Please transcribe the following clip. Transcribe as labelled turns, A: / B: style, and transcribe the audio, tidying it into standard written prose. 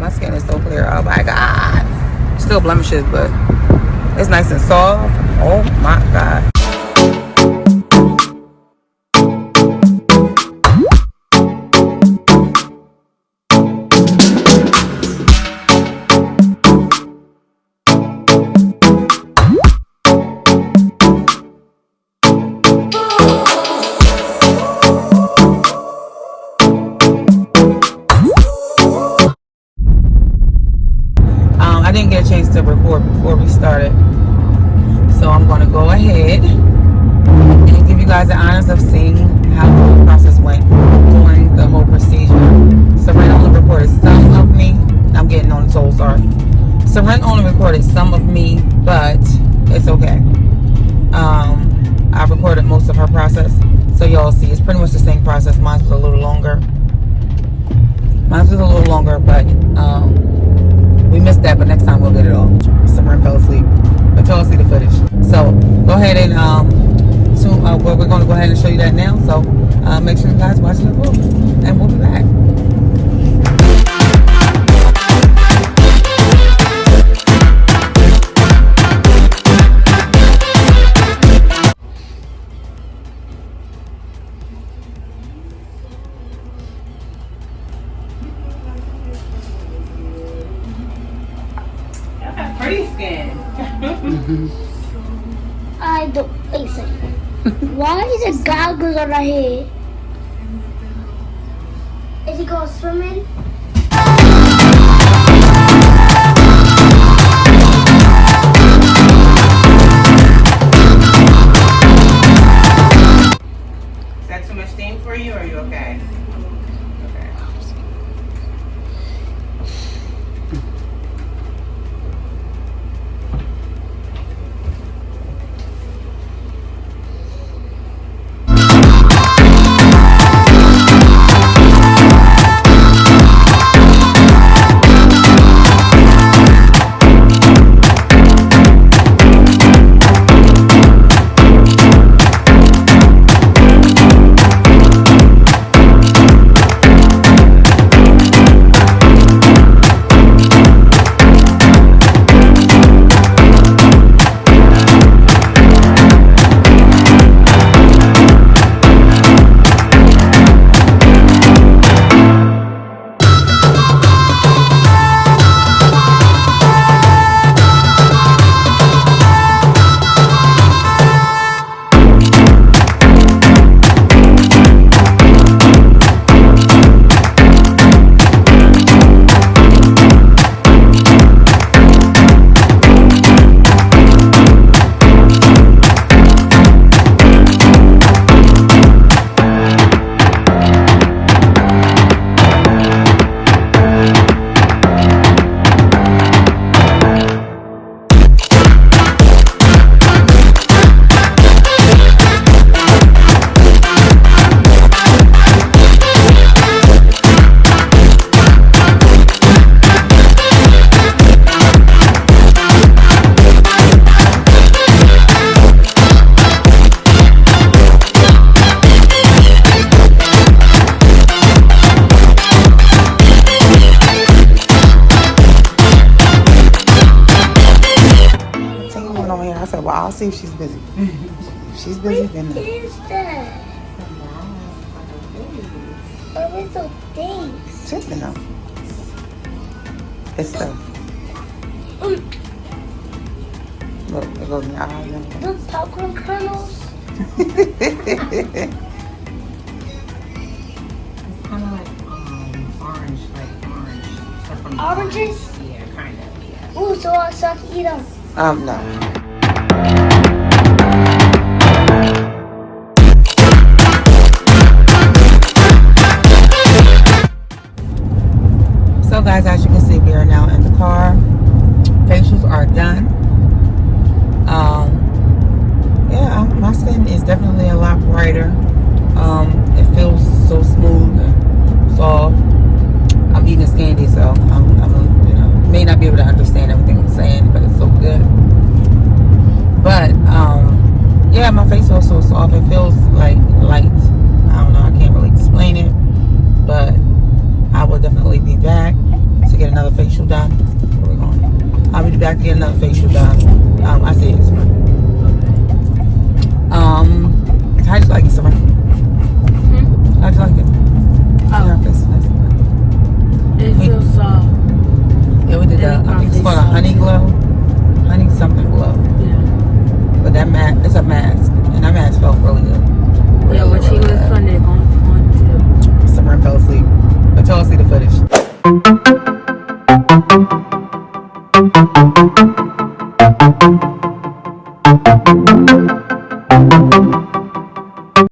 A: My skin is so clear. Oh my God. Still blemishes, but it's nice and soft. Oh my God. I didn't get a chance to record before we started, so I'm going to go ahead and give you guys the honors of seeing how the whole process went during the whole procedure. Serena only recorded some of me. I'm getting on the soul, sorry. Serena only recorded some of me, but it's okay. I recorded most of her process, so y'all see it's pretty much the same process. Mine was a little longer. But we missed that, but next time we'll get it all. Simran fell asleep, but y'all see the footage. So go ahead and we're going to go ahead and show you that now. So make sure you guys watch the full, and we'll be back. Pretty skin.
B: I don't. Wait a second. Why is the goggles on her head? Is he going swimming?
A: Is that too much steam for you, or are you okay? I'll see if she's busy. If she's busy, then
B: What is that? What are those things?
A: sit down. It's stuff. Look, it goes in your eyes.
B: Those popcorn kernels?
C: It's kind of like orange, stuff from the
B: Oranges?
C: orange. Yeah, kind of, yeah.
B: Ooh, so I can eat them.
A: No. So guys, as you can see, we are now in the car. Facials are done. Yeah, my skin is definitely a lot brighter. It feels so smooth and soft. I'm eating this candy, so I'm may not be able to understand everything I'm saying, but it's so good. But yeah, my face feels so soft. It feels like light. I don't know. I can't really explain it, but I will definitely be back to get another facial done. Where we going? I'll be back to get another facial done. I see it, Summer. How'd you like it, Summer? How'd you like it? Yeah, face is nice.
D: It feels soft.
A: Yeah, we did that. I think it's called a honey glow. Honey something glow.
D: Yeah.
A: But that mask, it's a mask. And that mask felt really good.
D: Yeah, when she was
A: good.
D: putting it on tip.
A: Summer fell asleep. I told her to see the footage.